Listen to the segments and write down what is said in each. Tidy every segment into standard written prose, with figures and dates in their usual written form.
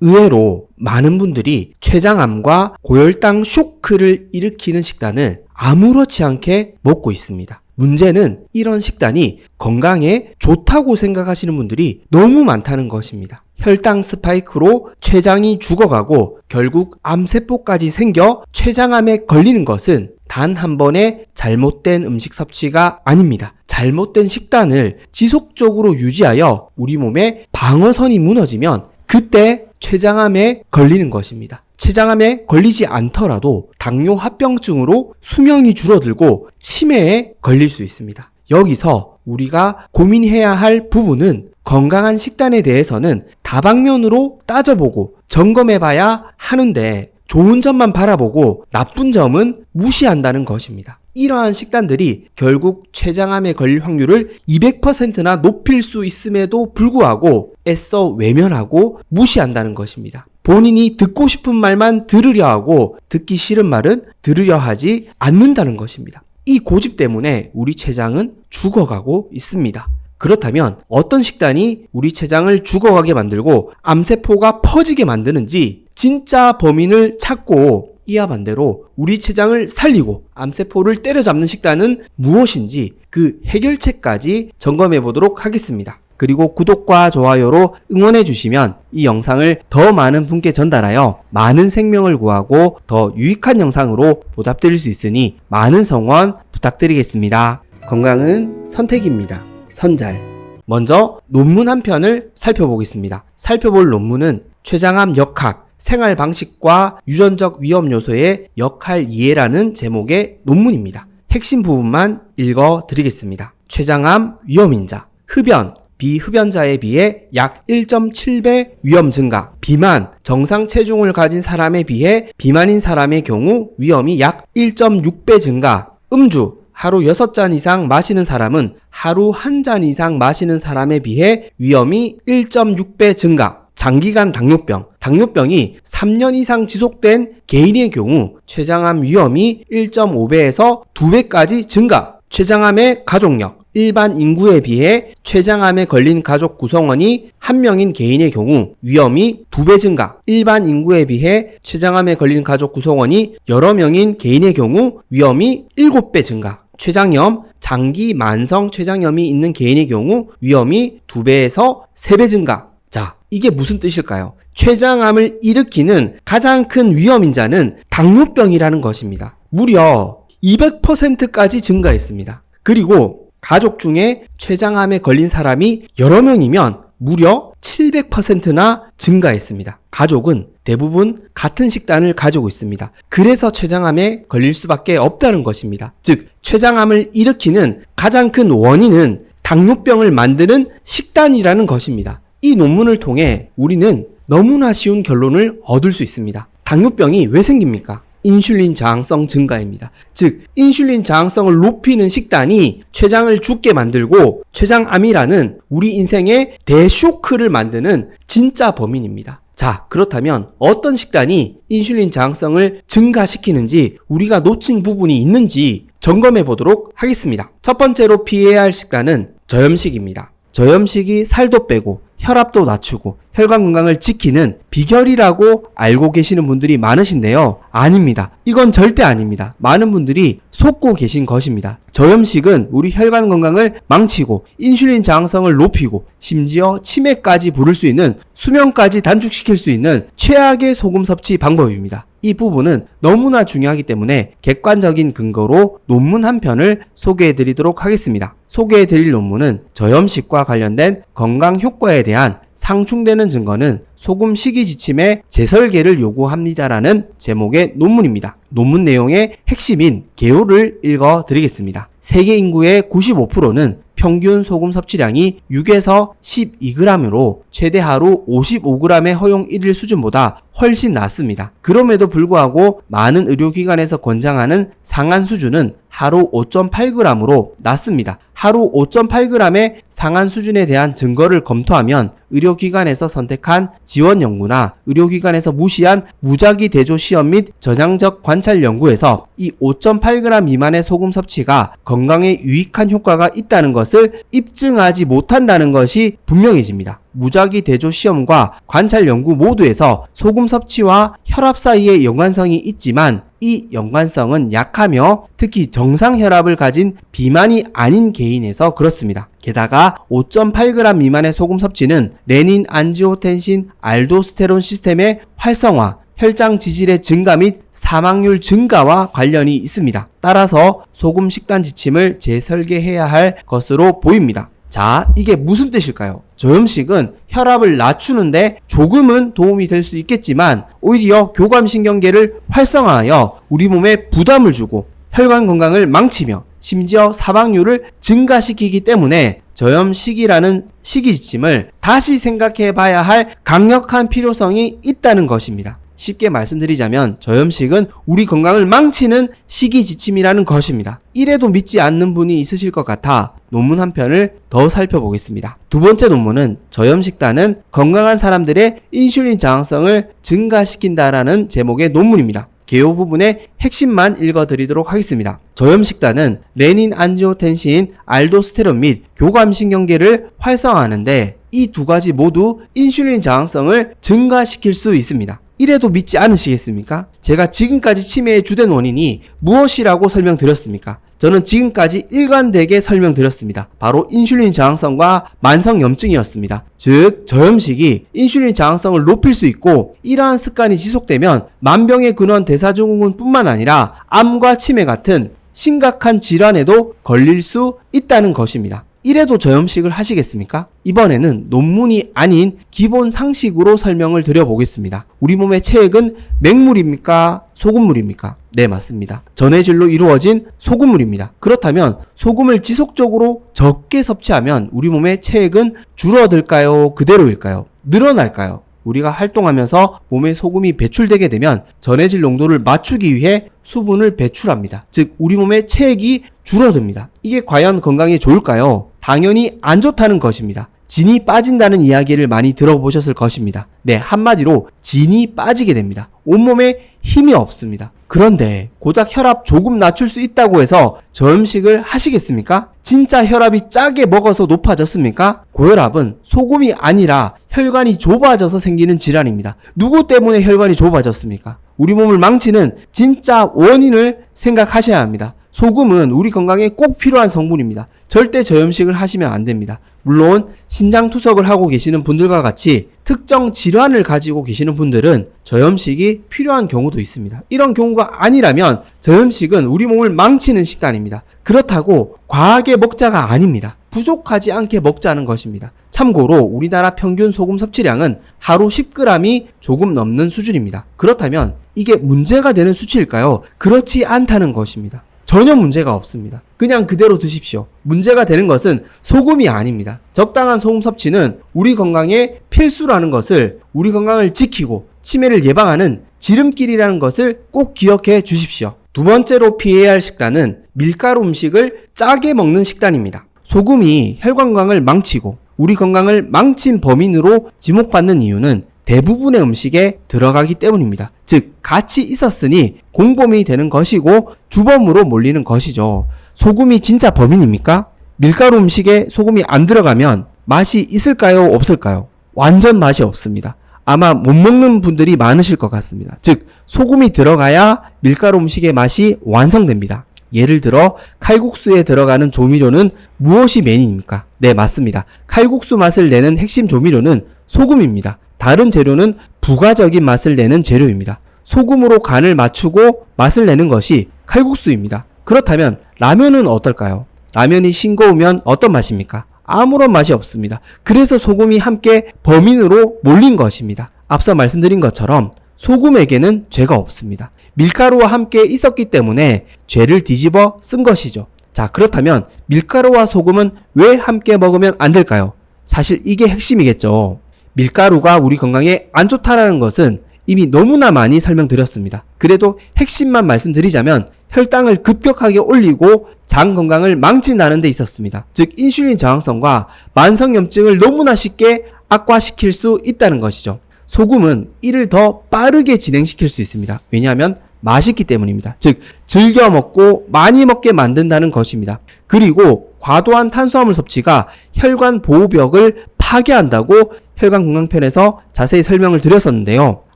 의외로 많은 분들이 췌장암과 고혈당 쇼크를 일으키는 식단을 아무렇지 않게 먹고 있습니다. 문제는 이런 식단이 건강에 좋다고 생각하시는 분들이 너무 많다는 것입니다. 혈당 스파이크로 췌장이 죽어가고 결국 암세포까지 생겨 췌장암에 걸리는 것은 단 한 번의 잘못된 음식 섭취가 아닙니다. 잘못된 식단을 지속적으로 유지하여 우리 몸의 방어선이 무너지면 그때 췌장암에 걸리는 것입니다. 췌장암에 걸리지 않더라도 당뇨 합병증으로 수명이 줄어들고 치매에 걸릴 수 있습니다. 여기서 우리가 고민해야 할 부분은 건강한 식단에 대해서는 다방면으로 따져보고 점검해봐야 하는데 좋은 점만 바라보고 나쁜 점은 무시한다는 것입니다. 이러한 식단들이 결국 췌장암에 걸릴 확률을 200%나 높일 수 있음에도 불구하고 애써 외면하고 무시한다는 것입니다. 본인이 듣고 싶은 말만 들으려 하고 듣기 싫은 말은 들으려 하지 않는다는 것입니다. 이 고집 때문에 우리 췌장은 죽어가고 있습니다. 그렇다면 어떤 식단이 우리 췌장을 죽어가게 만들고 암세포가 퍼지게 만드는지 진짜 범인을 찾고 이와 반대로 우리 췌장을 살리고 암세포를 때려잡는 식단은 무엇인지 그 해결책까지 점검해 보도록 하겠습니다. 그리고 구독과 좋아요로 응원해 주시면 이 영상을 더 많은 분께 전달하여 많은 생명을 구하고 더 유익한 영상으로 보답드릴 수 있으니 많은 성원 부탁드리겠습니다. 건강은 선택입니다. 선잘. 먼저 논문 한 편을 살펴보겠습니다. 살펴볼 논문은 췌장암 역학, 생활 방식과 유전적 위험 요소의 역할 이해라는 제목의 논문입니다. 핵심 부분만 읽어 드리겠습니다. 췌장암 위험인자, 흡연, 비흡연자에 비해 약 1.7배 위험 증가, 비만, 정상 체중을 가진 사람에 비해 비만인 사람의 경우 위험이 약 1.6배 증가, 음주, 하루 6잔 이상 마시는 사람은 하루 1잔 이상 마시는 사람에 비해 위험이 1.6배 증가, 장기간 당뇨병, 당뇨병이 3년 이상 지속된 개인의 경우 췌장암 위험이 1.5배에서 2배까지 증가, 췌장암의 가족력, 일반 인구에 비해 췌장암에 걸린 가족 구성원이 1명인 개인의 경우 위험이 2배 증가, 일반 인구에 비해 췌장암에 걸린 가족 구성원이 여러 명인 개인의 경우 위험이 7배 증가, 췌장염, 장기 만성 췌장염이 있는 개인의 경우 위험이 2배에서 3배 증가. 자, 이게 무슨 뜻일까요? 췌장암을 일으키는 가장 큰 위험인자는 당뇨병이라는 것입니다. 무려 200%까지 증가했습니다. 그리고 가족 중에 췌장암에 걸린 사람이 여러 명이면 무려 700%나 증가했습니다. 가족은 대부분 같은 식단을 가지고 있습니다. 그래서 췌장암에 걸릴 수밖에 없다는 것입니다. 즉, 췌장암을 일으키는 가장 큰 원인은 당뇨병을 만드는 식단이라는 것입니다. 이 논문을 통해 우리는 너무나 쉬운 결론을 얻을 수 있습니다. 당뇨병이 왜 생깁니까? 인슐린 저항성 증가입니다. 즉, 인슐린 저항성을 높이는 식단이 췌장을 죽게 만들고 췌장암이라는 우리 인생의 대쇼크를 만드는 진짜 범인입니다. 자, 그렇다면 어떤 식단이 인슐린 저항성을 증가시키는지 우리가 놓친 부분이 있는지 점검해 보도록 하겠습니다. 첫 번째로 피해야 할 식단은 저염식입니다. 저염식이 살도 빼고 혈압도 낮추고 혈관 건강을 지키는 비결이라고 알고 계시는 분들이 많으신데요. 아닙니다. 이건 절대 아닙니다. 많은 분들이 속고 계신 것입니다. 저염식은 우리 혈관 건강을 망치고 인슐린 저항성을 높이고 심지어 치매까지 부를 수 있는, 수명까지 단축시킬 수 있는 최악의 소금 섭취 방법입니다. 이 부분은 너무나 중요하기 때문에 객관적인 근거로 논문 한 편을 소개해드리도록 하겠습니다. 소개해드릴 논문은 저염식과 관련된 건강 효과에 대한 상충되는 증거는 소금 식이 지침의 재설계를 요구합니다라는 제목의 논문입니다. 논문 내용의 핵심인 개요를 읽어드리겠습니다. 세계 인구의 95%는 평균 소금 섭취량이 6에서 12g으로 최대 하루 55g의 허용 1일 수준보다 훨씬 낮습니다. 그럼에도 불구하고 많은 의료기관에서 권장하는 상한 수준은 하루 5.8g으로 낮습니다. 하루 5.8g의 상한 수준에 대한 증거를 검토하면 의료기관에서 선택한 지원 연구나 의료기관에서 무시한 무작위 대조 시험 및 전향적 관찰 연구에서 이 5.8g 미만의 소금 섭취가 건강에 유익한 효과가 있다는 것을 입증하지 못한다는 것이 분명해집니다. 무작위 대조 시험과 관찰 연구 모두에서 소금 섭취와 혈압 사이의 연관성이 있지만 이 연관성은 약하며 특히 정상 혈압을 가진 비만이 아닌 개인에서 그렇습니다. 게다가 5.8g 미만의 소금 섭취는 레닌, 안지오텐신, 알도스테론 시스템의 활성화, 혈장 지질의 증가 및 사망률 증가와 관련이 있습니다. 따라서 소금 식단 지침을 재설계해야 할 것으로 보입니다. 자, 이게 무슨 뜻일까요? 저염식은 혈압을 낮추는데 조금은 도움이 될 수 있겠지만 오히려 교감신경계를 활성화하여 우리 몸에 부담을 주고 혈관 건강을 망치며 심지어 사망률을 증가시키기 때문에 저염식이라는 식이 지침을 다시 생각해 봐야 할 강력한 필요성이 있다는 것입니다. 쉽게 말씀드리자면 저염식은 우리 건강을 망치는 식이 지침이라는 것입니다. 이래도 믿지 않는 분이 있으실 것 같아 논문 한 편을 더 살펴보겠습니다. 두 번째 논문은 저염식단은 건강한 사람들의 인슐린 저항성을 증가시킨다라는 제목의 논문입니다. 개요 부분의 핵심만 읽어드리도록 하겠습니다. 저염식단은 레닌, 안지오텐신, 알도스테론 및 교감신경계를 활성화하는데 이 두 가지 모두 인슐린 저항성을 증가시킬 수 있습니다. 이래도 믿지 않으시겠습니까? 제가 지금까지 치매의 주된 원인이 무엇이라고 설명드렸습니까? 저는 지금까지 일관되게 설명드렸습니다. 바로 인슐린 저항성과 만성염증이었습니다. 즉 저염식이 인슐린 저항성을 높일 수 있고 이러한 습관이 지속되면 만병의 근원 대사증후군 뿐만 아니라 암과 치매 같은 심각한 질환에도 걸릴 수 있다는 것입니다. 이래도 저염식을 하시겠습니까? 이번에는 논문이 아닌 기본 상식으로 설명을 드려보겠습니다. 우리 몸의 체액은 맹물입니까? 소금물입니까? 네, 맞습니다. 전해질로 이루어진 소금물입니다. 그렇다면 소금을 지속적으로 적게 섭취하면 우리 몸의 체액은 줄어들까요? 그대로일까요? 늘어날까요? 우리가 활동하면서 몸에 소금이 배출되게 되면 전해질 농도를 맞추기 위해 수분을 배출합니다. 즉 우리 몸의 체액이 줄어듭니다. 이게 과연 건강에 좋을까요? 당연히 안 좋다는 것입니다. 진이 빠진다는 이야기를 많이 들어보셨을 것입니다. 네, 한마디로 진이 빠지게 됩니다. 온몸에 힘이 없습니다. 그런데 고작 혈압 조금 낮출 수 있다고 해서 저염식을 하시겠습니까? 진짜 혈압이 짜게 먹어서 높아졌습니까? 고혈압은 소금이 아니라 혈관이 좁아져서 생기는 질환입니다. 누구 때문에 혈관이 좁아졌습니까? 우리 몸을 망치는 진짜 원인을 생각하셔야 합니다. 소금은 우리 건강에 꼭 필요한 성분입니다. 절대 저염식을 하시면 안 됩니다. 물론 신장 투석을 하고 계시는 분들과 같이 특정 질환을 가지고 계시는 분들은 저염식이 필요한 경우도 있습니다. 이런 경우가 아니라면 저염식은 우리 몸을 망치는 식단입니다. 그렇다고 과하게 먹자가 아닙니다. 부족하지 않게 먹자는 것입니다. 참고로 우리나라 평균 소금 섭취량은 하루 10g이 조금 넘는 수준입니다. 그렇다면 이게 문제가 되는 수치일까요? 그렇지 않다는 것입니다. 전혀 문제가 없습니다. 그냥 그대로 드십시오. 문제가 되는 것은 소금이 아닙니다. 적당한 소금 섭취는 우리 건강에 필수라는 것을, 우리 건강을 지키고 치매를 예방하는 지름길이라는 것을 꼭 기억해 주십시오. 두 번째로 피해야 할 식단은 밀가루 음식을 짜게 먹는 식단입니다. 소금이 혈관 건강을 망치고 우리 건강을 망친 범인으로 지목받는 이유는 대부분의 음식에 들어가기 때문입니다. 즉 같이 있었으니 공범이 되는 것이고 주범으로 몰리는 것이죠. 소금이 진짜 범인입니까? 밀가루 음식에 소금이 안 들어가면 맛이 있을까요? 없을까요? 완전 맛이 없습니다. 아마 못 먹는 분들이 많으실 것 같습니다. 즉 소금이 들어가야 밀가루 음식의 맛이 완성됩니다. 예를 들어 칼국수에 들어가는 조미료는 무엇이 메인입니까? 네, 맞습니다. 칼국수 맛을 내는 핵심 조미료는 소금입니다. 다른 재료는 부가적인 맛을 내는 재료입니다. 소금으로 간을 맞추고 맛을 내는 것이 칼국수입니다. 그렇다면 라면은 어떨까요? 라면이 싱거우면 어떤 맛입니까? 아무런 맛이 없습니다. 그래서 소금이 함께 범인으로 몰린 것입니다. 앞서 말씀드린 것처럼 소금에게는 죄가 없습니다. 밀가루와 함께 있었기 때문에 죄를 뒤집어 쓴 것이죠. 자, 그렇다면 밀가루와 소금은 왜 함께 먹으면 안 될까요? 사실 이게 핵심이겠죠. 밀가루가 우리 건강에 안 좋다라는 것은 이미 너무나 많이 설명드렸습니다. 그래도 핵심만 말씀드리자면 혈당을 급격하게 올리고 장 건강을 망친다는 데 있었습니다. 즉 인슐린 저항성과 만성염증을 너무나 쉽게 악화시킬 수 있다는 것이죠. 소금은 이를 더 빠르게 진행시킬 수 있습니다. 왜냐하면 맛있기 때문입니다. 즉 즐겨 먹고 많이 먹게 만든다는 것입니다. 그리고 과도한 탄수화물 섭취가 혈관 보호벽을 파괴한다고 혈관 건강편에서 자세히 설명을 드렸었는데요.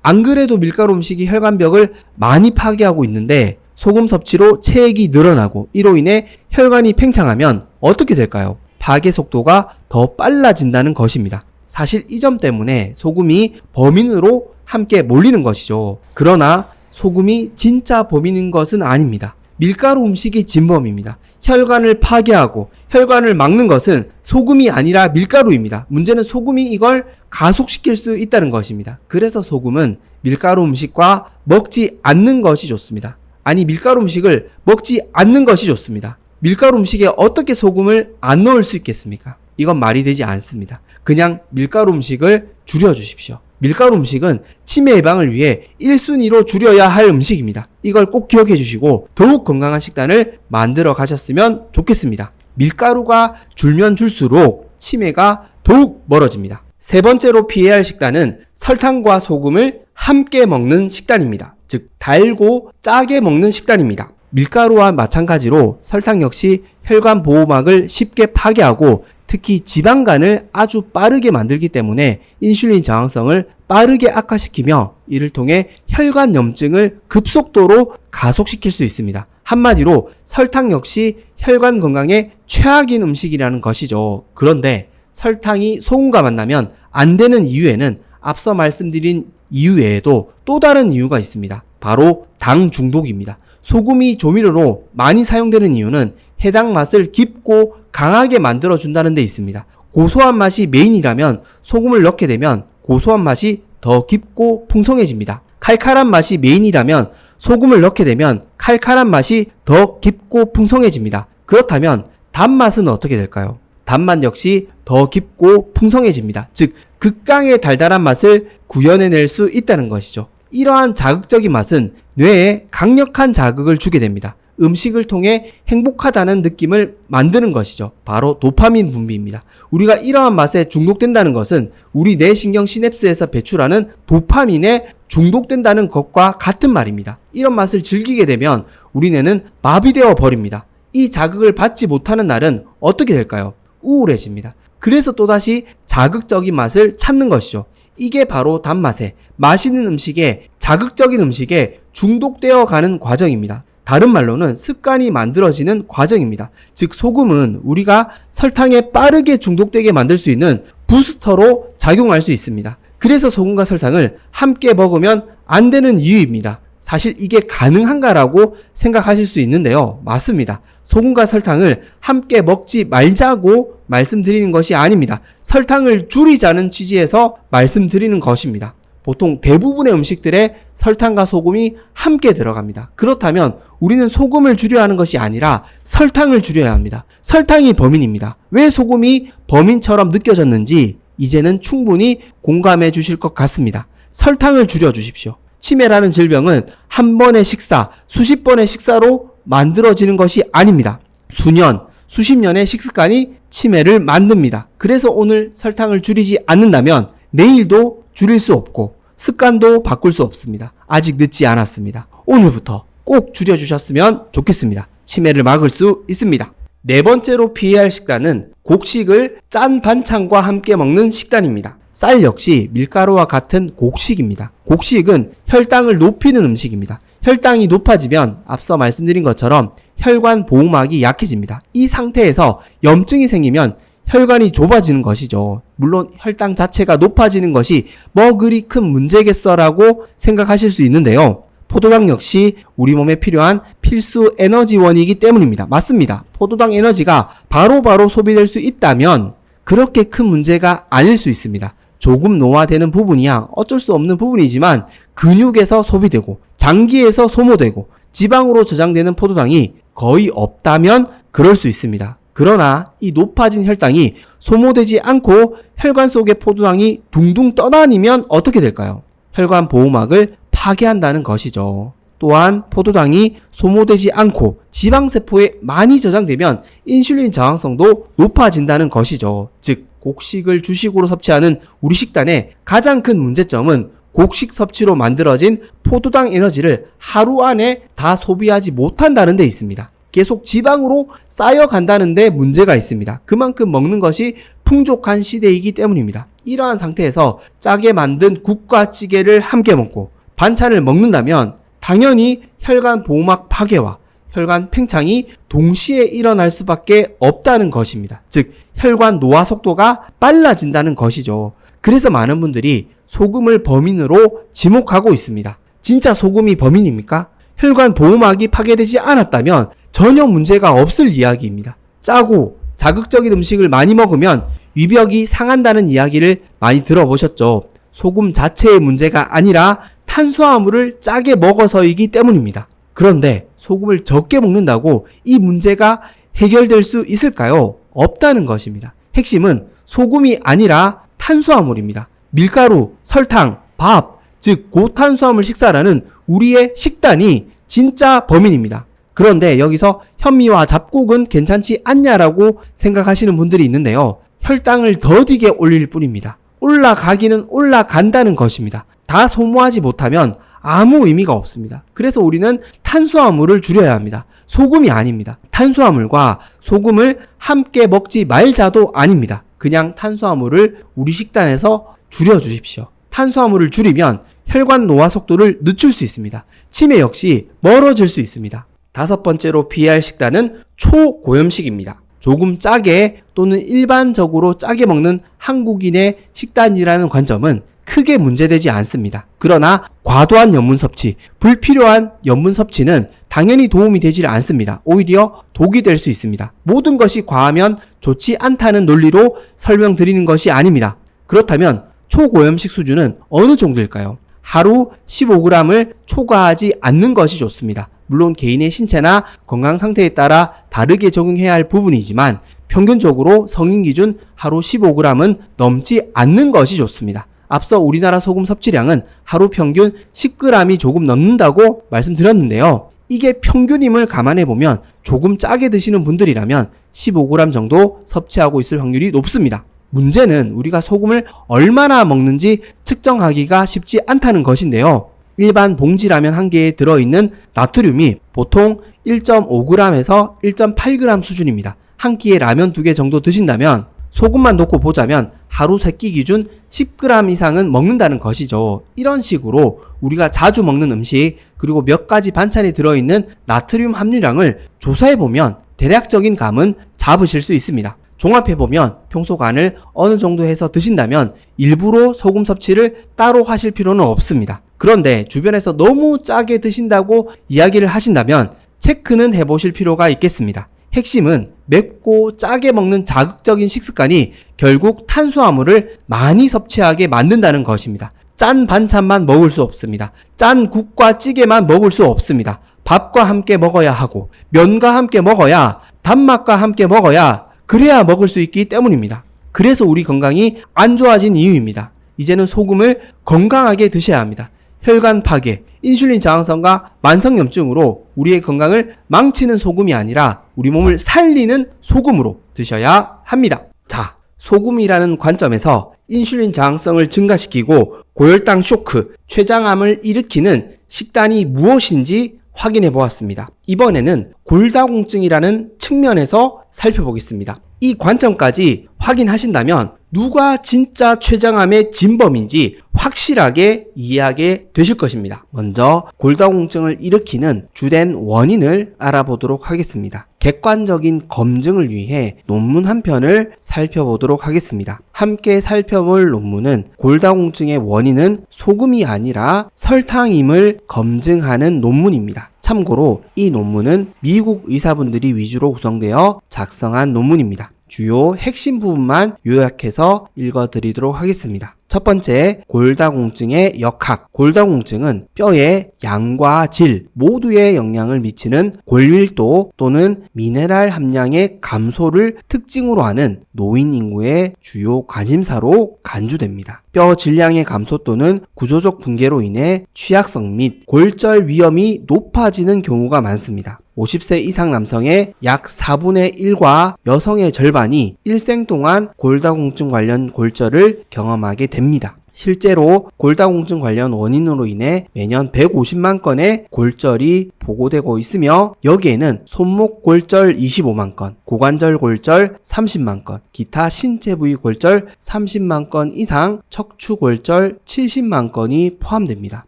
안 그래도 밀가루 음식이 혈관벽을 많이 파괴하고 있는데 소금 섭취로 체액이 늘어나고 이로 인해 혈관이 팽창하면 어떻게 될까요? 파괴 속도가 더 빨라진다는 것입니다. 사실 이 점 때문에 소금이 범인으로 함께 몰리는 것이죠. 그러나 소금이 진짜 범인인 것은 아닙니다. 밀가루 음식이 진범입니다. 혈관을 파괴하고 혈관을 막는 것은 소금이 아니라 밀가루입니다. 문제는 소금이 이걸 가속시킬 수 있다는 것입니다. 그래서 소금은 밀가루 음식과 먹지 않는 것이 좋습니다. 아니, 밀가루 음식을 먹지 않는 것이 좋습니다. 밀가루 음식에 어떻게 소금을 안 넣을 수 있겠습니까? 이건 말이 되지 않습니다. 그냥 밀가루 음식을 줄여주십시오. 밀가루 음식은 치매 예방을 위해 1순위로 줄여야 할 음식입니다. 이걸 꼭 기억해 주시고 더욱 건강한 식단을 만들어 가셨으면 좋겠습니다. 밀가루가 줄면 줄수록 치매가 더욱 멀어집니다. 세 번째로 피해야 할 식단은 설탕과 소금을 함께 먹는 식단입니다. 즉 달고 짜게 먹는 식단입니다. 밀가루와 마찬가지로 설탕 역시 혈관 보호막을 쉽게 파괴하고 특히 지방간을 아주 빠르게 만들기 때문에 인슐린 저항성을 빠르게 악화시키며 이를 통해 혈관염증을 급속도로 가속시킬 수 있습니다. 한마디로 설탕 역시 혈관 건강에 최악인 음식이라는 것이죠. 그런데 설탕이 소금과 만나면 안 되는 이유에는 앞서 말씀드린 이유 외에도 또 다른 이유가 있습니다. 바로 당 중독입니다. 소금이 조미료로 많이 사용되는 이유는 해당 맛을 깊고 강하게 만들어준다는 데 있습니다. 고소한 맛이 메인이라면 소금을 넣게 되면 고소한 맛이 더 깊고 풍성해집니다. 칼칼한 맛이 메인이라면 소금을 넣게 되면 칼칼한 맛이 더 깊고 풍성해집니다. 그렇다면 단맛은 어떻게 될까요? 단맛 역시 더 깊고 풍성해집니다. 즉 극강의 달달한 맛을 구현해낼 수 있다는 것이죠. 이러한 자극적인 맛은 뇌에 강력한 자극을 주게 됩니다. 음식을 통해 행복하다는 느낌을 만드는 것이죠. 바로 도파민 분비입니다. 우리가 이러한 맛에 중독된다는 것은 우리 뇌신경 시냅스에서 배출하는 도파민에 중독된다는 것과 같은 말입니다. 이런 맛을 즐기게 되면 우리 뇌는 마비되어 버립니다. 이 자극을 받지 못하는 날은 어떻게 될까요? 우울해집니다. 그래서 또다시 자극적인 맛을 찾는 것이죠. 이게 바로 단맛에, 맛있는 음식에, 자극적인 음식에 중독되어 가는 과정입니다. 다른 말로는 습관이 만들어지는 과정입니다. 즉 소금은 우리가 설탕에 빠르게 중독되게 만들 수 있는 부스터로 작용할 수 있습니다. 그래서 소금과 설탕을 함께 먹으면 안 되는 이유입니다. 사실 이게 가능한가라고 생각하실 수 있는데요. 맞습니다. 소금과 설탕을 함께 먹지 말자고 말씀드리는 것이 아닙니다. 설탕을 줄이자는 취지에서 말씀드리는 것입니다. 보통 대부분의 음식들에 설탕과 소금이 함께 들어갑니다. 그렇다면 우리는 소금을 줄여야 하는 것이 아니라 설탕을 줄여야 합니다. 설탕이 범인입니다. 왜 소금이 범인처럼 느껴졌는지 이제는 충분히 공감해 주실 것 같습니다. 설탕을 줄여 주십시오. 치매라는 질병은 한 번의 식사, 수십 번의 식사로 만들어지는 것이 아닙니다. 수년, 수십 년의 식습관이 치매를 만듭니다. 그래서 오늘 설탕을 줄이지 않는다면 내일도 줄일 수 없고 습관도 바꿀 수 없습니다. 아직 늦지 않았습니다. 오늘부터 꼭 줄여주셨으면 좋겠습니다. 치매를 막을 수 있습니다. 네 번째로 피해야 할 식단은 곡식을 짠 반찬과 함께 먹는 식단입니다. 쌀 역시 밀가루와 같은 곡식입니다. 곡식은 혈당을 높이는 음식입니다. 혈당이 높아지면 앞서 말씀드린 것처럼 혈관 보호막이 약해집니다. 이 상태에서 염증이 생기면 혈관이 좁아지는 것이죠. 물론 혈당 자체가 높아지는 것이 뭐 그리 큰 문제겠어라고 생각하실 수 있는데요. 포도당 역시 우리 몸에 필요한 필수 에너지원이기 때문입니다. 맞습니다. 포도당 에너지가 바로바로 소비될 수 있다면 그렇게 큰 문제가 아닐 수 있습니다. 조금 노화되는 부분이야 어쩔 수 없는 부분이지만 근육에서 소비되고 장기에서 소모되고 지방으로 저장되는 포도당이 거의 없다면 그럴 수 있습니다. 그러나 이 높아진 혈당이 소모되지 않고 혈관 속의 포도당이 둥둥 떠다니면 어떻게 될까요? 혈관 보호막을 파괴한다는 것이죠. 또한 포도당이 소모되지 않고 지방세포에 많이 저장되면 인슐린 저항성도 높아진다는 것이죠. 즉 곡식을 주식으로 섭취하는 우리 식단의 가장 큰 문제점은 곡식 섭취로 만들어진 포도당 에너지를 하루 안에 다 소비하지 못한다는 데 있습니다. 계속 지방으로 쌓여간다는 데 문제가 있습니다. 그만큼 먹는 것이 풍족한 시대이기 때문입니다. 이러한 상태에서 짜게 만든 국과 찌개를 함께 먹고 반찬을 먹는다면 당연히 혈관 보호막 파괴와 혈관 팽창이 동시에 일어날 수밖에 없다는 것입니다. 즉 혈관 노화 속도가 빨라진다는 것이죠. 그래서 많은 분들이 소금을 범인으로 지목하고 있습니다. 진짜 소금이 범인입니까? 혈관 보호막이 파괴되지 않았다면 전혀 문제가 없을 이야기입니다. 짜고 자극적인 음식을 많이 먹으면 위벽이 상한다는 이야기를 많이 들어보셨죠. 소금 자체의 문제가 아니라 탄수화물을 짜게 먹어서이기 때문입니다. 그런데 소금을 적게 먹는다고 이 문제가 해결될 수 있을까요? 없다는 것입니다. 핵심은 소금이 아니라 탄수화물입니다. 밀가루, 설탕, 밥, 즉 고탄수화물 식사라는 우리의 식단이 진짜 범인입니다. 그런데 여기서 현미와 잡곡은 괜찮지 않냐라고 생각하시는 분들이 있는데요. 혈당을 더디게 올릴 뿐입니다. 올라가기는 올라간다는 것입니다. 다 소모하지 못하면 아무 의미가 없습니다. 그래서 우리는 탄수화물을 줄여야 합니다. 소금이 아닙니다. 탄수화물과 소금을 함께 먹지 말자도 아닙니다. 그냥 탄수화물을 우리 식단에서 줄여주십시오. 탄수화물을 줄이면 혈관 노화 속도를 늦출 수 있습니다. 치매 역시 멀어질 수 있습니다. 5번째로 피해야 할 식단은 초고염식입니다. 조금 짜게 또는 일반적으로 짜게 먹는 한국인의 식단이라는 관점은 크게 문제되지 않습니다. 그러나 과도한 염분 섭취, 불필요한 염분 섭취는 당연히 도움이 되질 않습니다. 오히려 독이 될 수 있습니다. 모든 것이 과하면 좋지 않다는 논리로 설명드리는 것이 아닙니다. 그렇다면 초고염식 수준은 어느 정도일까요? 하루 15g을 초과하지 않는 것이 좋습니다. 물론 개인의 신체나 건강 상태에 따라 다르게 적용해야 할 부분이지만 평균적으로 성인 기준 하루 15g은 넘지 않는 것이 좋습니다. 앞서 우리나라 소금 섭취량은 하루 평균 10g이 조금 넘는다고 말씀드렸는데요. 이게 평균임을 감안해보면 조금 짜게 드시는 분들이라면 15g 정도 섭취하고 있을 확률이 높습니다. 문제는 우리가 소금을 얼마나 먹는지 측정하기가 쉽지 않다는 것인데요. 일반 봉지라면 한 개에 들어있는 나트륨이 보통 1.5g에서 1.8g 수준입니다. 한 끼에 라면 2개 정도 드신다면 소금만 놓고 보자면 하루 3끼 기준 10g 이상은 먹는다는 것이죠. 이런 식으로 우리가 자주 먹는 음식 그리고 몇 가지 반찬에 들어있는 나트륨 함유량을 조사해보면 대략적인 감은 잡으실 수 있습니다. 종합해보면 평소 간을 어느 정도 해서 드신다면 일부러 소금 섭취를 따로 하실 필요는 없습니다. 그런데 주변에서 너무 짜게 드신다고 이야기를 하신다면 체크는 해보실 필요가 있겠습니다. 핵심은 맵고 짜게 먹는 자극적인 식습관이 결국 탄수화물을 많이 섭취하게 만든다는 것입니다. 짠 반찬만 먹을 수 없습니다. 짠 국과 찌개만 먹을 수 없습니다. 밥과 함께 먹어야 하고 면과 함께 먹어야 단맛과 함께 먹어야 그래야 먹을 수 있기 때문입니다. 그래서 우리 건강이 안 좋아진 이유입니다. 이제는 소금을 건강하게 드셔야 합니다. 혈관 파괴, 인슐린 저항성과 만성염증으로 우리의 건강을 망치는 소금이 아니라 우리 몸을 살리는 소금으로 드셔야 합니다. 자, 소금이라는 관점에서 인슐린 저항성을 증가시키고 고혈당 쇼크, 췌장암을 일으키는 식단이 무엇인지 확인해 보았습니다. 이번에는 골다공증이라는 측면에서 살펴보겠습니다. 이 관점까지 확인하신다면 누가 진짜 췌장암의 진범인지 확실하게 이해하게 되실 것입니다. 먼저 골다공증을 일으키는 주된 원인을 알아보도록 하겠습니다. 객관적인 검증을 위해 논문 한 편을 살펴보도록 하겠습니다. 함께 살펴볼 논문은 골다공증의 원인은 소금이 아니라 설탕임을 검증하는 논문입니다. 참고로 이 논문은 미국 의사분들이 위주로 구성되어 작성한 논문입니다. 주요 핵심 부분만 요약해서 읽어드리도록 하겠습니다. 첫 번째, 골다공증의 역학. 골다공증은 뼈의 양과 질 모두에 영향을 미치는 골밀도 또는 미네랄 함량의 감소를 특징으로 하는 노인 인구의 주요 관심사로 간주됩니다. 뼈 질량의 감소 또는 구조적 붕괴로 인해 취약성 및 골절 위험이 높아지는 경우가 많습니다. 50세 이상 남성의 약 4분의 1과 여성의 절반이 일생 동안 골다공증 관련 골절을 경험하게 됩니다. 실제로 골다공증 관련 원인으로 인해 매년 150만 건의 골절이 보고되고 있으며 여기에는 손목 골절 25만 건, 고관절 골절 30만 건, 기타 신체 부위 골절 30만 건 이상, 척추 골절 70만 건이 포함됩니다.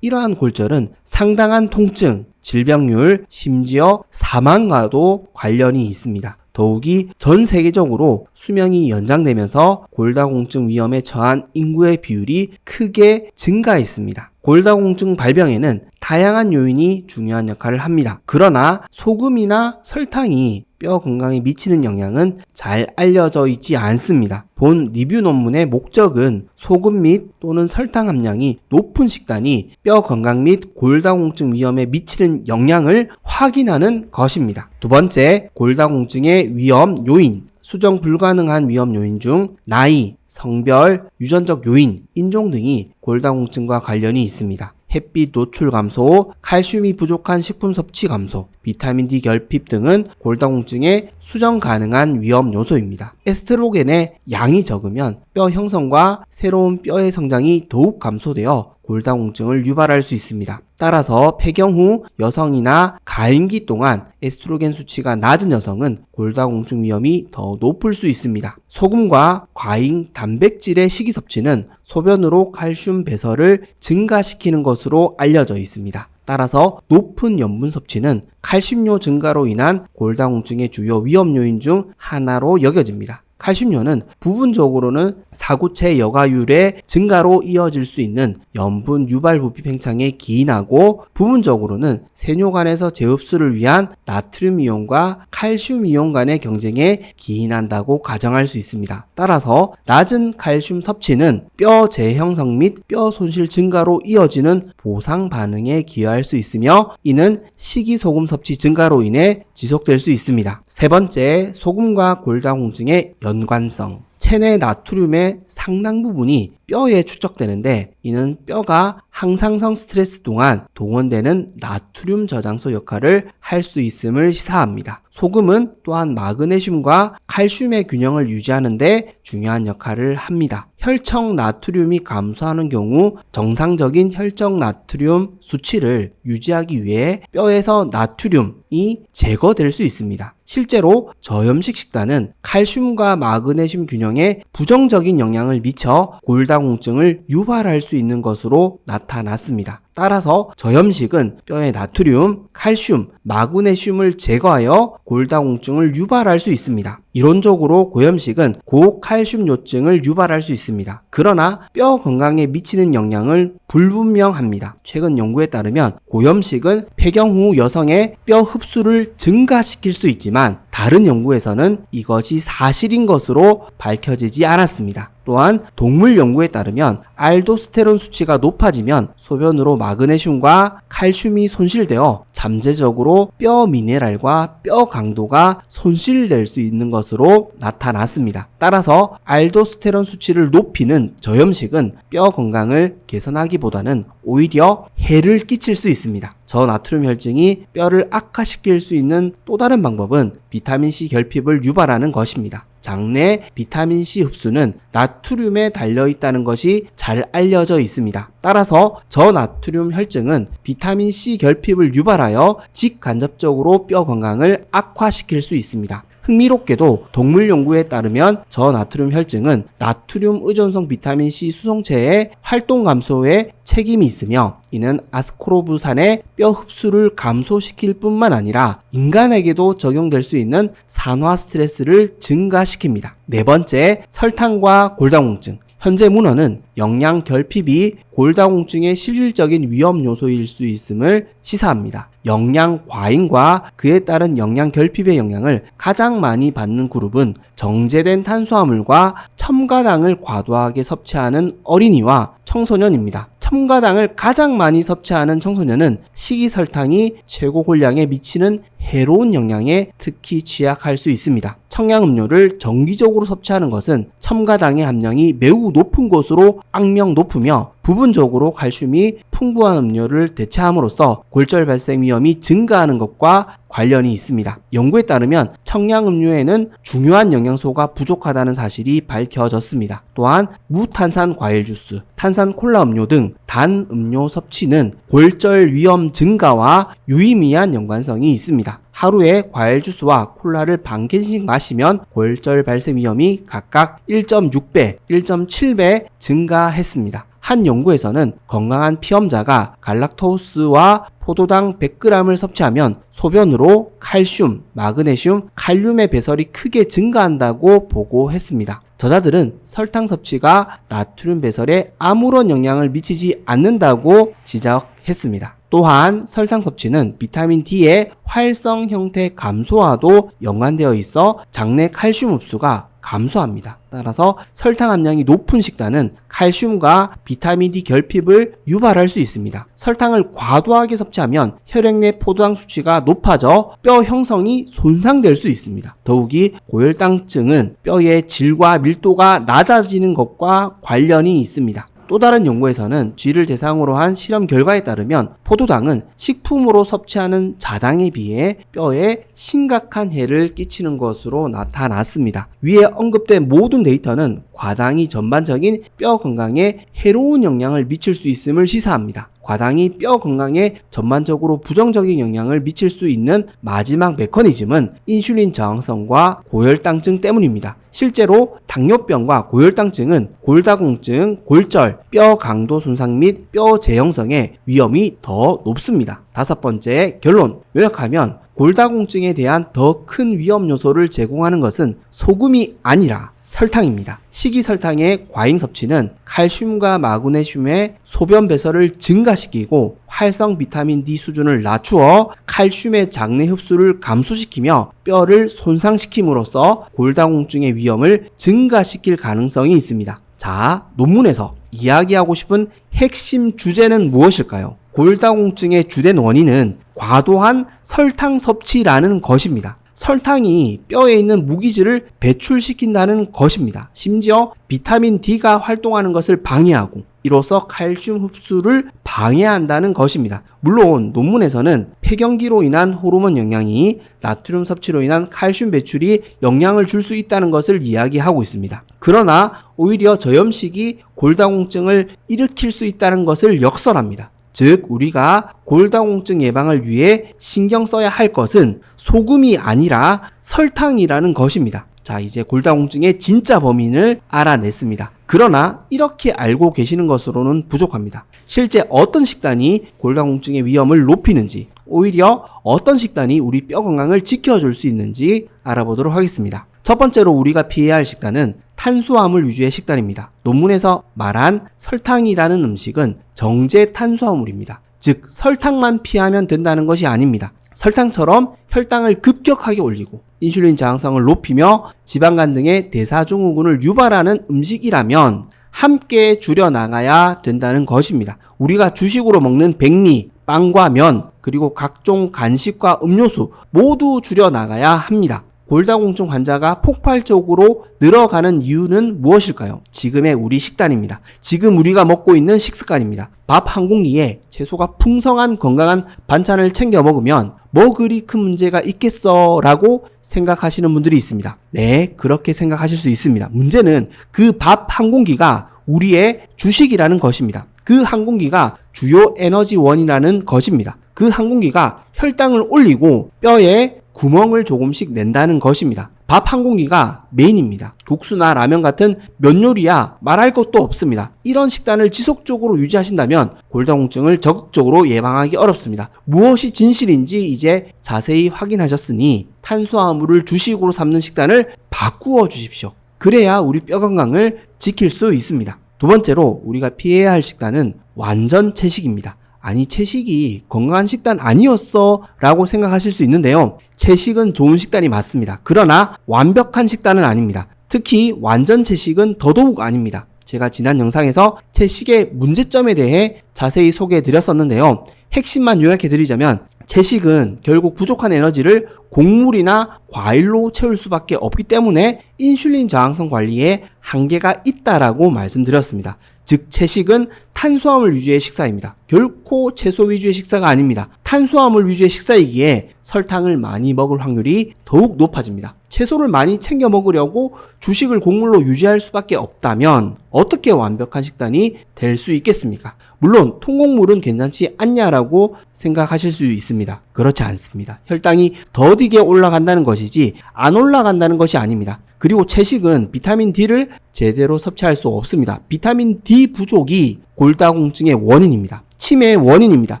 이러한 골절은 상당한 통증, 질병률, 심지어 사망과도 관련이 있습니다. 더욱이 전 세계적으로 수명이 연장되면서 골다공증 위험에 처한 인구의 비율이 크게 증가했습니다. 골다공증 발병에는 다양한 요인이 중요한 역할을 합니다. 그러나 소금이나 설탕이 뼈 건강에 미치는 영향은 잘 알려져 있지 않습니다. 본 리뷰 논문의 목적은 소금 및 또는 설탕 함량이 높은 식단이 뼈 건강 및 골다공증 위험에 미치는 영향을 확인하는 것입니다. 두 번째, 골다공증의 위험 요인. 수정 불가능한 위험 요인 중 나이, 성별, 유전적 요인, 인종 등이 골다공증과 관련이 있습니다. 햇빛 노출 감소, 칼슘이 부족한 식품 섭취 감소, 비타민 D 결핍 등은 골다공증의 수정 가능한 위험 요소입니다. 에스트로겐의 양이 적으면 뼈 형성과 새로운 뼈의 성장이 더욱 감소되어 골다공증을 유발할 수 있습니다. 따라서 폐경 후 여성이나 가임기 동안 에스트로겐 수치가 낮은 여성은 골다공증 위험이 더 높을 수 있습니다. 소금과 과잉 단백질의 식이 섭취는 소변으로 칼슘 배설을 증가시키는 것으로 알려져 있습니다. 따라서 높은 염분 섭취는 칼슘료 증가로 인한 골다공증의 주요 위험 요인 중 하나로 여겨집니다. 칼슘료는 부분적으로는 사구체 여과율의 증가로 이어질 수 있는 염분 유발 부피 팽창에 기인하고 부분적으로는 세뇨간에서 재흡수를 위한 나트륨 이온과 칼슘 이온 간의 경쟁에 기인한다고 가정할 수 있습니다. 따라서 낮은 칼슘 섭취는 뼈 재형성 및 뼈 손실 증가로 이어지는 보상 반응에 기여할 수 있으며 이는 식이소금 섭취 증가로 인해 지속될 수 있습니다. 세 번째, 소금과 골다공증의 연관성. 체내 나트륨의 상당 부분이 뼈에 축적되는데 이는 뼈가 항상성 스트레스 동안 동원되는 나트륨 저장소 역할을 할 수 있음을 시사합니다. 소금은 또한 마그네슘과 칼슘의 균형을 유지하는 데 중요한 역할을 합니다. 혈청 나트륨이 감소하는 경우 정상적인 혈청 나트륨 수치를 유지하기 위해 뼈에서 나트륨이 제거될 수 있습니다. 실제로 저염식 식단은 칼슘과 마그네슘 균형에 부정적인 영향을 미쳐 골다공증을 유발할 수 있는 것으로 나타났습니다. 따라서 저염식은 뼈의 나트륨, 칼슘, 마그네슘을 제거하여 골다공증을 유발할 수 있습니다. 이론적으로 고염식은 고칼슘요증을 유발할 수 있습니다. 그러나 뼈 건강에 미치는 영향은 불분명합니다. 최근 연구에 따르면 고염식은 폐경 후 여성의 뼈 흡수를 증가시킬 수 있지만 다른 연구에서는 이것이 사실인 것으로 밝혀지지 않았습니다. 또한 동물 연구에 따르면 알도스테론 수치가 높아지면 소변으로 마그네슘과 칼슘이 손실되어 잠재적으로 뼈 미네랄과 뼈 강도가 손실될 수 있는 것으로 나타났습니다. 따라서 알도스테론 수치를 높이는 저염식은 뼈 건강을 개선하기보다는 오히려 해를 끼칠 수 있습니다. 저나트륨 혈증이 뼈를 악화시킬 수 있는 또 다른 방법은 비타민C 결핍을 유발하는 것입니다. 장내 비타민C 흡수는 나트륨에 달려있다는 것이 잘 알려져 있습니다. 따라서 저나트륨 혈증은 비타민C 결핍을 유발하여 직간접적으로 뼈 건강을 악화시킬 수 있습니다. 흥미롭게도 동물 연구에 따르면 저나트륨 혈증은 나트륨 의존성 비타민C 수송체의 활동 감소에 책임이 있으며 이는 아스코르브산의 뼈 흡수를 감소시킬 뿐만 아니라 인간에게도 적용될 수 있는 산화 스트레스를 증가시킵니다. 네 번째, 설탕과 골다공증. 현재 문헌은 영양 결핍이 골다공증의 실질적인 위험 요소일 수 있음을 시사합니다. 영양 과잉과 그에 따른 영양 결핍의 영향을 가장 많이 받는 그룹은 정제된 탄수화물과 첨가당을 과도하게 섭취하는 어린이와 청소년입니다. 첨가당을 가장 많이 섭취하는 청소년은 식이설탕이 최고 골량에 미치는 해로운 영향에 특히 취약할 수 있습니다. 청량음료를 정기적으로 섭취하는 것은 첨가당의 함량이 매우 높은 것으로 악명 높으며 부분적으로 칼슘이 풍부한 음료를 대체함으로써 골절 발생 위험이 증가하는 것과 관련이 있습니다. 연구에 따르면 청량음료에는 중요한 영양소가 부족하다는 사실이 밝혀졌습니다. 또한 무탄산 과일 주스, 탄산 콜라 음료 등 단 음료 섭취는 골절 위험 증가와 유의미한 연관성이 있습니다. 하루에 과일 주스와 콜라를 반 캔씩 마시면 골절 발생 위험이 각각 1.6배, 1.7배 증가했습니다. 한 연구에서는 건강한 피험자가 갈락토스와 포도당 100g을 섭취하면 소변으로 칼슘, 마그네슘, 칼륨의 배설이 크게 증가한다고 보고했습니다. 저자들은 설탕 섭취가 나트륨 배설에 아무런 영향을 미치지 않는다고 지적했습니다. 또한 설탕 섭취는 비타민 D의 활성 형태 감소와도 연관되어 있어 장내 칼슘 흡수가 감소합니다. 따라서 설탕 함량이 높은 식단은 칼슘과 비타민 D 결핍을 유발할 수 있습니다. 설탕을 과도하게 섭취하면 혈액 내 포도당 수치가 높아져 뼈 형성이 손상될 수 있습니다. 더욱이 고혈당증은 뼈의 질과 밀도가 낮아지는 것과 관련이 있습니다. 또 다른 연구에서는 쥐를 대상으로 한 실험 결과에 따르면 포도당은 식품으로 섭취하는 자당에 비해 뼈에 심각한 해를 끼치는 것으로 나타났습니다. 위에 언급된 모든 데이터는 과당이 전반적인 뼈 건강에 해로운 영향을 미칠 수 있음을 시사합니다. 과당이 뼈 건강에 전반적으로 부정적인 영향을 미칠 수 있는 마지막 메커니즘은 인슐린 저항성과 고혈당증 때문입니다. 실제로 당뇨병과 고혈당증은 골다공증, 골절, 뼈 강도 손상 및 뼈 재형성의 위험이 더 높습니다. 다섯 번째 결론, 요약하면 골다공증에 대한 더 큰 위험 요소를 제공하는 것은 소금이 아니라 설탕입니다. 식이설탕의 과잉 섭취는 칼슘과 마그네슘의 소변 배설을 증가시키고 활성 비타민 D 수준을 낮추어 칼슘의 장내 흡수를 감소시키며 뼈를 손상시킴으로써 골다공증의 위험을 증가시킬 가능성이 있습니다. 자, 논문에서 이야기하고 싶은 핵심 주제는 무엇일까요? 골다공증의 주된 원인은 과도한 설탕 섭취라는 것입니다. 설탕이 뼈에 있는 무기질을 배출시킨다는 것입니다. 심지어 비타민 D가 활동하는 것을 방해하고 이로써 칼슘 흡수를 방해한다는 것입니다. 물론 논문에서는 폐경기로 인한 호르몬 영향이 나트륨 섭취로 인한 칼슘 배출이 영향을 줄 수 있다는 것을 이야기하고 있습니다. 그러나 오히려 저염식이 골다공증을 일으킬 수 있다는 것을 역설합니다. 즉 우리가 골다공증 예방을 위해 신경 써야 할 것은 소금이 아니라 설탕이라는 것입니다. 자, 이제 골다공증의 진짜 범인을 알아냈습니다. 그러나 이렇게 알고 계시는 것으로는 부족합니다. 실제 어떤 식단이 골다공증의 위험을 높이는지, 오히려 어떤 식단이 우리 뼈 건강을 지켜줄 수 있는지 알아보도록 하겠습니다. 첫 번째로 우리가 피해야 할 식단은 탄수화물 위주의 식단입니다. 논문에서 말한 설탕이라는 음식은 정제 탄수화물입니다. 즉 설탕만 피하면 된다는 것이 아닙니다. 설탕처럼 혈당을 급격하게 올리고 인슐린 저항성을 높이며 지방간 등의 대사증후군을 유발하는 음식이라면 함께 줄여나가야 된다는 것입니다. 우리가 주식으로 먹는 백미, 빵과 면, 그리고 각종 간식과 음료수 모두 줄여나가야 합니다. 골다공증 환자가 폭발적으로 늘어가는 이유는 무엇일까요? 지금의 우리 식단입니다. 지금 우리가 먹고 있는 식습관입니다. 밥 한 공기에 채소가 풍성한 건강한 반찬을 챙겨 먹으면 뭐 그리 큰 문제가 있겠어 라고 생각하시는 분들이 있습니다. 네, 그렇게 생각하실 수 있습니다. 문제는 그 밥 한 공기가 우리의 주식이라는 것입니다. 그 한 공기가 주요 에너지원이라는 것입니다. 그 한 공기가 혈당을 올리고 뼈에 구멍을 조금씩 낸다는 것입니다. 밥 한 공기가 메인입니다. 국수나 라면 같은 면 요리야 말할 것도 없습니다. 이런 식단을 지속적으로 유지하신다면 골다공증을 적극적으로 예방하기 어렵습니다. 무엇이 진실인지 이제 자세히 확인하셨으니 탄수화물을 주식으로 삼는 식단을 바꾸어 주십시오. 그래야 우리 뼈 건강을 지킬 수 있습니다. 두 번째로 우리가 피해야 할 식단은 완전 채식입니다. 아니, 채식이 건강한 식단 아니었어 라고 생각하실 수 있는데요. 채식은 좋은 식단이 맞습니다. 그러나 완벽한 식단은 아닙니다. 특히 완전 채식은 더더욱 아닙니다. 제가 지난 영상에서 채식의 문제점에 대해 자세히 소개해 드렸었는데요. 핵심만 요약해 드리자면 채식은 결국 부족한 에너지를 곡물이나 과일로 채울 수밖에 없기 때문에 인슐린 저항성 관리에 한계가 있다라고 말씀드렸습니다. 즉 채식은 탄수화물 위주의 식사입니다. 결코 채소 위주의 식사가 아닙니다. 탄수화물 위주의 식사이기에 설탕을 많이 먹을 확률이 더욱 높아집니다. 채소를 많이 챙겨 먹으려고 주식을 곡물로 유지할 수밖에 없다면 어떻게 완벽한 식단이 될 수 있겠습니까? 물론 통곡물은 괜찮지 않냐라고 생각하실 수 있습니다. 그렇지 않습니다. 혈당이 더디게 올라간다는 것이지 안 올라간다는 것이 아닙니다. 그리고 채식은 비타민 D를 제대로 섭취할 수 없습니다. 비타민 D 부족이 골다공증의 원인입니다. 치매의 원인입니다.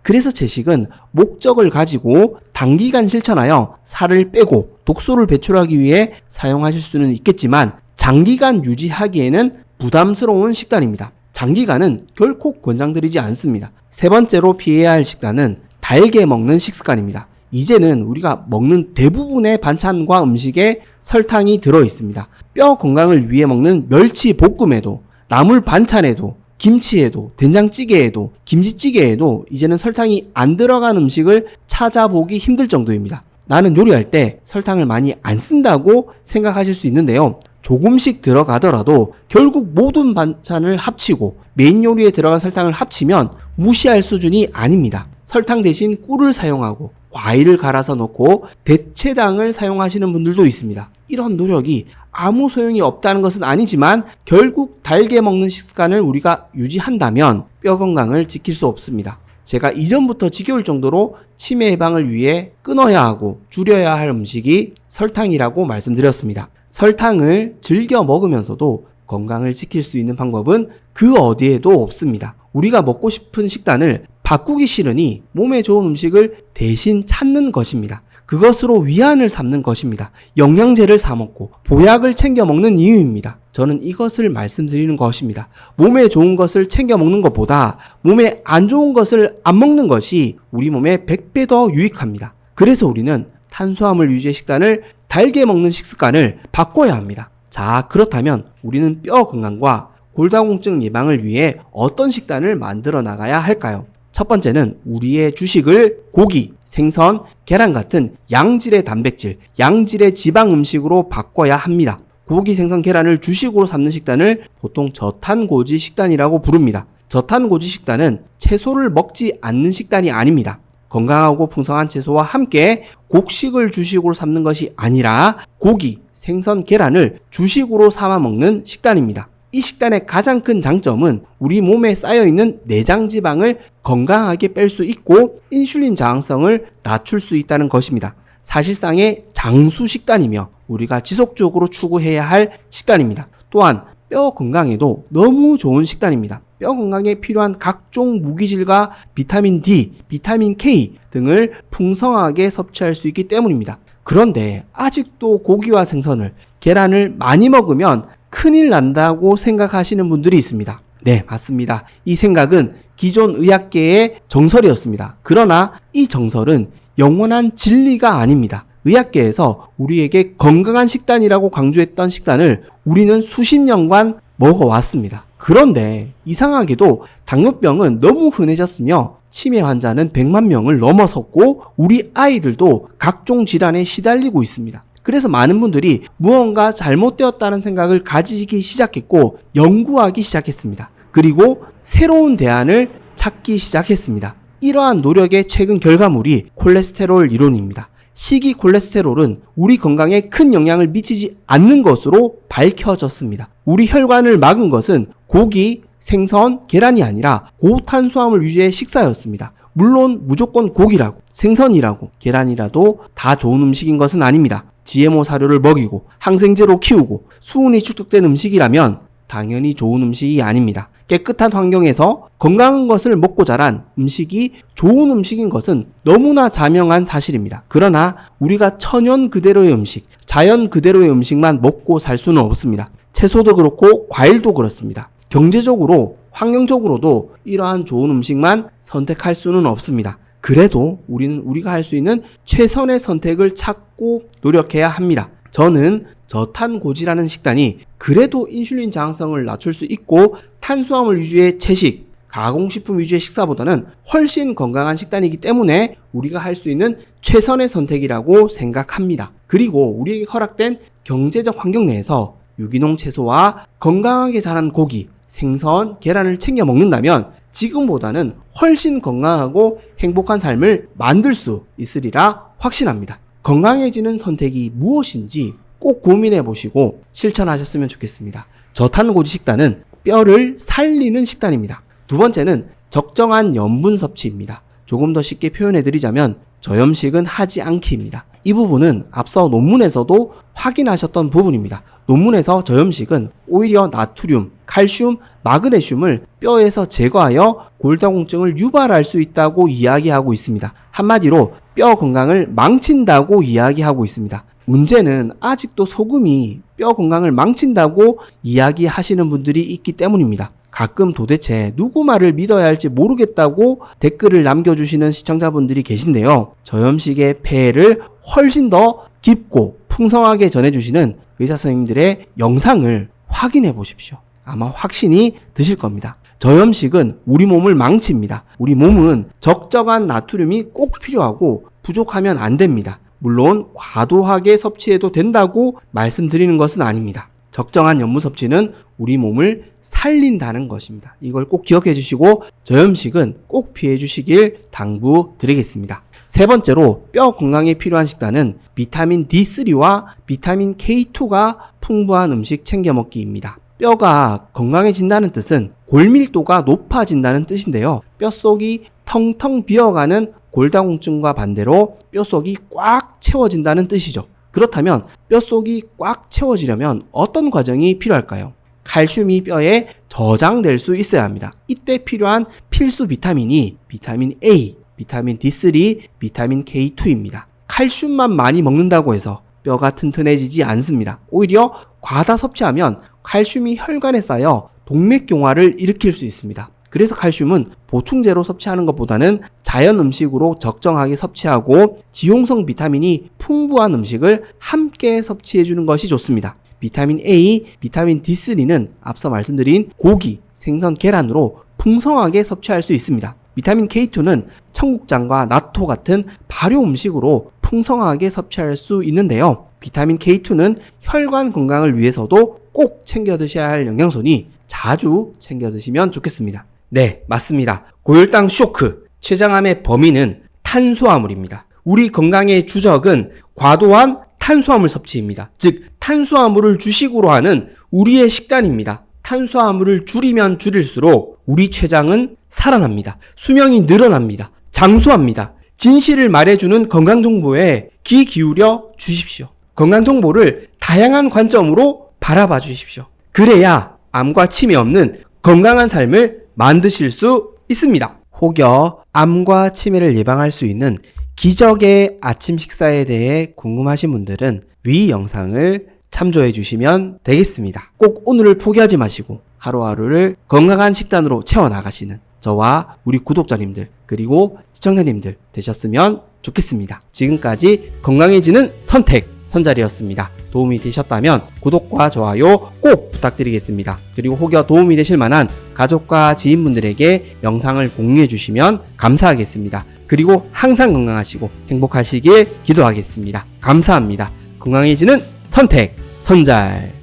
그래서 채식은 목적을 가지고 단기간 실천하여 살을 빼고 독소를 배출하기 위해 사용하실 수는 있겠지만 장기간 유지하기에는 부담스러운 식단입니다. 장기간은 결코 권장드리지 않습니다. 세 번째로 피해야 할 식단은 달게 먹는 식습관입니다. 이제는 우리가 먹는 대부분의 반찬과 음식에 설탕이 들어 있습니다. 뼈 건강을 위해 먹는 멸치 볶음에도, 나물 반찬에도, 김치에도, 된장찌개에도, 김치찌개에도 이제는 설탕이 안 들어간 음식을 찾아보기 힘들 정도입니다. 나는 요리할 때 설탕을 많이 안 쓴다고 생각하실 수 있는데요. 조금씩 들어가더라도 결국 모든 반찬을 합치고 메인 요리에 들어간 설탕을 합치면 무시할 수준이 아닙니다. 설탕 대신 꿀을 사용하고 과일을 갈아서 넣고 대체당을 사용하시는 분들도 있습니다. 이런 노력이 아무 소용이 없다는 것은 아니지만 결국 달게 먹는 식습관을 우리가 유지한다면 뼈 건강을 지킬 수 없습니다. 제가 이전부터 지겨울 정도로 치매 예방을 위해 끊어야 하고 줄여야 할 음식이 설탕이라고 말씀드렸습니다. 설탕을 즐겨 먹으면서도 건강을 지킬 수 있는 방법은 그 어디에도 없습니다. 우리가 먹고 싶은 식단을 바꾸기 싫으니 몸에 좋은 음식을 대신 찾는 것입니다. 그것으로 위안을 삼는 것입니다. 영양제를 사 먹고 보약을 챙겨 먹는 이유입니다. 저는 이것을 말씀드리는 것입니다. 몸에 좋은 것을 챙겨 먹는 것보다 몸에 안 좋은 것을 안 먹는 것이 우리 몸에 100배 더 유익합니다. 그래서 우리는 탄수화물 위주의 식단을 달게 먹는 식습관을 바꿔야 합니다. 자, 그렇다면 우리는 뼈 건강과 골다공증 예방을 위해 어떤 식단을 만들어 나가야 할까요? 첫 번째는 우리의 주식을 고기, 생선, 계란 같은 양질의 단백질, 양질의 지방 음식으로 바꿔야 합니다. 고기, 생선, 계란을 주식으로 삼는 식단을 보통 저탄고지 식단이라고 부릅니다. 저탄고지 식단은 채소를 먹지 않는 식단이 아닙니다. 건강하고 풍성한 채소와 함께 곡식을 주식으로 삼는 것이 아니라 고기, 생선, 계란을 주식으로 삼아 먹는 식단입니다. 이 식단의 가장 큰 장점은 우리 몸에 쌓여있는 내장 지방을 건강하게 뺄 수 있고 인슐린 저항성을 낮출 수 있다는 것입니다. 사실상의 장수 식단이며 우리가 지속적으로 추구해야 할 식단입니다. 또한 뼈 건강에도 너무 좋은 식단입니다. 뼈 건강에 필요한 각종 무기질과 비타민 D, 비타민 K 등을 풍성하게 섭취할 수 있기 때문입니다. 그런데 아직도 고기와 생선을, 계란을 많이 먹으면 큰일 난다고 생각하시는 분들이 있습니다. 네, 맞습니다. 이 생각은 기존 의학계의 정설이었습니다. 그러나 이 정설은 영원한 진리가 아닙니다. 의학계에서 우리에게 건강한 식단이라고 강조했던 식단을 우리는 수십 년간 먹어왔습니다. 그런데 이상하게도 당뇨병은 너무 흔해졌으며 치매 환자는 100만 명을 넘어섰고 우리 아이들도 각종 질환에 시달리고 있습니다. 그래서 많은 분들이 무언가 잘못되었다는 생각을 가지기 시작했고 연구하기 시작했습니다. 그리고 새로운 대안을 찾기 시작했습니다. 이러한 노력의 최근 결과물이 콜레스테롤 이론입니다. 식이 콜레스테롤은 우리 건강에 큰 영향을 미치지 않는 것으로 밝혀졌습니다. 우리 혈관을 막은 것은 고기, 생선, 계란이 아니라 고탄수화물 위주의 식사였습니다. 물론 무조건 고기라고, 생선이라고, 계란이라도 다 좋은 음식인 것은 아닙니다. GMO 사료를 먹이고 항생제로 키우고 수은이 축적된 음식이라면 당연히 좋은 음식이 아닙니다. 깨끗한 환경에서 건강한 것을 먹고 자란 음식이 좋은 음식인 것은 너무나 자명한 사실입니다. 그러나 우리가 천연 그대로의 음식, 자연 그대로의 음식만 먹고 살 수는 없습니다. 채소도 그렇고 과일도 그렇습니다. 경제적으로, 환경적으로도 이러한 좋은 음식만 선택할 수는 없습니다. 그래도 우리가 할 수 있는 최선의 선택을 찾고 노력해야 합니다. 저는 저탄고지라는 식단이 그래도 인슐린 저항성을 낮출 수 있고 탄수화물 위주의 채식, 가공식품 위주의 식사보다는 훨씬 건강한 식단이기 때문에 우리가 할 수 있는 최선의 선택이라고 생각합니다. 그리고 우리에게 허락된 경제적 환경 내에서 유기농 채소와 건강하게 자란 고기, 생선, 계란을 챙겨 먹는다면 지금보다는 훨씬 건강하고 행복한 삶을 만들 수 있으리라 확신합니다. 건강해지는 선택이 무엇인지 꼭 고민해 보시고 실천하셨으면 좋겠습니다. 저탄고지 식단은 뼈를 살리는 식단입니다. 두 번째는 적정한 염분 섭취입니다. 조금 더 쉽게 표현해 드리자면 저염식은 하지 않기입니다. 이 부분은 앞서 논문에서도 확인하셨던 부분입니다. 논문에서 저염식은 오히려 나트륨, 칼슘, 마그네슘을 뼈에서 제거하여 골다공증을 유발할 수 있다고 이야기하고 있습니다. 한마디로 뼈 건강을 망친다고 이야기하고 있습니다. 문제는 아직도 소금이 뼈 건강을 망친다고 이야기하시는 분들이 있기 때문입니다. 가끔 도대체 누구 말을 믿어야 할지 모르겠다고 댓글을 남겨주시는 시청자분들이 계신데요. 저염식의 폐해를 훨씬 더 깊고 풍성하게 전해주시는 의사 선생님들의 영상을 확인해 보십시오. 아마 확신이 드실 겁니다. 저염식은 우리 몸을 망칩니다. 우리 몸은 적정한 나트륨이 꼭 필요하고 부족하면 안 됩니다. 물론 과도하게 섭취해도 된다고 말씀드리는 것은 아닙니다. 적정한 염분 섭취는 우리 몸을 살린다는 것입니다. 이걸 꼭 기억해 주시고 저염식은 꼭 피해 주시길 당부드리겠습니다. 세 번째로 뼈 건강에 필요한 식단은 비타민 D3와 비타민 K2가 풍부한 음식 챙겨 먹기입니다. 뼈가 건강해진다는 뜻은 골밀도가 높아진다는 뜻인데요. 뼛속이 텅텅 비어가는 골다공증과 반대로 뼛속이 꽉 채워진다는 뜻이죠. 그렇다면 뼛속이 꽉 채워지려면 어떤 과정이 필요할까요? 칼슘이 뼈에 저장될 수 있어야 합니다. 이때 필요한 필수 비타민이 비타민 A, 비타민 D3, 비타민 K2입니다. 칼슘만 많이 먹는다고 해서 뼈가 튼튼해지지 않습니다. 오히려 과다 섭취하면 칼슘이 혈관에 쌓여 동맥경화를 일으킬 수 있습니다. 그래서 칼슘은 보충제로 섭취하는 것보다는 자연 음식으로 적정하게 섭취하고 지용성 비타민이 풍부한 음식을 함께 섭취해 주는 것이 좋습니다. 비타민 A, 비타민 D3는 앞서 말씀드린 고기, 생선, 계란으로 풍성하게 섭취할 수 있습니다. 비타민 K2는 청국장과 나토 같은 발효 음식으로 풍성하게 섭취할 수 있는데요. 비타민 K2는 혈관 건강을 위해서도 꼭 챙겨 드셔야 할 영양소니 자주 챙겨 드시면 좋겠습니다. 네, 맞습니다. 고혈당 쇼크, 췌장암의 범인은 탄수화물입니다. 우리 건강의 주적은 과도한 탄수화물 섭취입니다. 즉, 탄수화물을 주식으로 하는 우리의 식단입니다. 탄수화물을 줄이면 줄일수록 우리 췌장은 살아납니다. 수명이 늘어납니다. 장수합니다. 진실을 말해주는 건강정보에 귀 기울여 주십시오. 건강정보를 다양한 관점으로 바라봐 주십시오. 그래야 암과 치매 없는 건강한 삶을 만드실 수 있습니다. 혹여 암과 치매를 예방할 수 있는 기적의 아침 식사에 대해 궁금하신 분들은 위 영상을 참조해 주시면 되겠습니다. 꼭 오늘을 포기하지 마시고 하루하루를 건강한 식단으로 채워나가시는 저와 우리 구독자님들 그리고 시청자님들 되셨으면 좋겠습니다. 지금까지 건강해지는 선택 선자리였습니다. 도움이 되셨다면 구독과 좋아요 꼭 부탁드리겠습니다. 그리고 혹여 도움이 되실 만한 가족과 지인분들에게 영상을 공유해 주시면 감사하겠습니다. 그리고 항상 건강하시고 행복하시길 기도하겠습니다. 감사합니다. 건강해지는 선택 선잘.